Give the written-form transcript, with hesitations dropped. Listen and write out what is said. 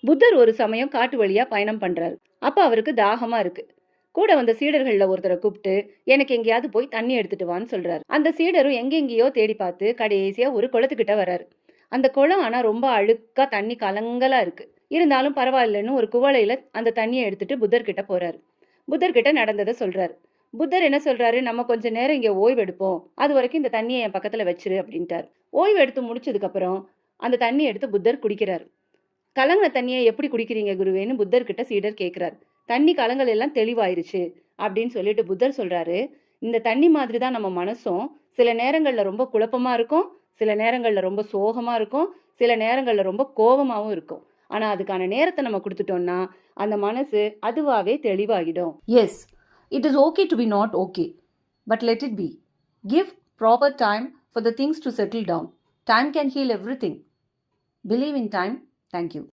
புத்தர் ஒரு சமயம் காட்டு வழியா பயணம் பண்றாரு. அப்ப அவருக்கு தாகமா இருக்கு. கூட வந்த சீடர்கள்ல ஒருத்தரை கூப்பிட்டு எனக்கு எங்கேயாவது போய் தண்ணி எடுத்துட்டு வான்னு சொல்றாரு. அந்த சீடரும் எங்கெங்கேயோ தேடி பார்த்து கடைசியா ஒரு குளத்துக்கிட்ட வர்றாரு. அந்த குளம் ஆனா ரொம்ப அழுக்கா தண்ணி கலங்கலா இருக்கு. இருந்தாலும் பரவாயில்லன்னு ஒரு குவளையில அந்த தண்ணியை எடுத்துட்டு புத்தர் கிட்ட போறாரு. புத்தர் கிட்ட நடந்ததை சொல்றாரு. புத்தர் என்ன சொல்றாரு, நம்ம கொஞ்ச நேரம் இங்க ஓய்வு எடுப்போம், அது வரைக்கும் இந்த தண்ணியை என் பக்கத்துல வச்சிரு அப்படின்ட்டார். ஓய்வு எடுத்து முடிச்சதுக்கு அப்புறம் அந்த தண்ணியை எடுத்து புத்தர் குடிக்கிறார். கலங்கின தண்ணியை எப்படி குடிக்கிறீங்க குருவேன்னு புத்தர் கிட்ட சீடர் கேட்கிறார். தண்ணி கலங்கள் எல்லாம் தெளிவாயிருச்சு அப்படின்னு சொல்லிட்டு புத்தர் சொல்றாரு, இந்த தண்ணி மாதிரி தான் நம்ம மனசும் சில நேரங்கள்ல ரொம்ப குழப்பமா இருக்கும், சில நேரங்கள்ல ரொம்ப சோகமா இருக்கும், சில நேரங்கள்ல ரொம்ப கோபமாவும் இருக்கும். ஆனா அதுக்கான நேரத்தை நம்ம கொடுத்துட்டோம்னா அந்த மனசு அதுவாவே தெளிவாகிடும். Yes, it is okay to be not okay, but let it be. Give proper time for the things to settle down. Time can heal everything. Believe in time. Thank you.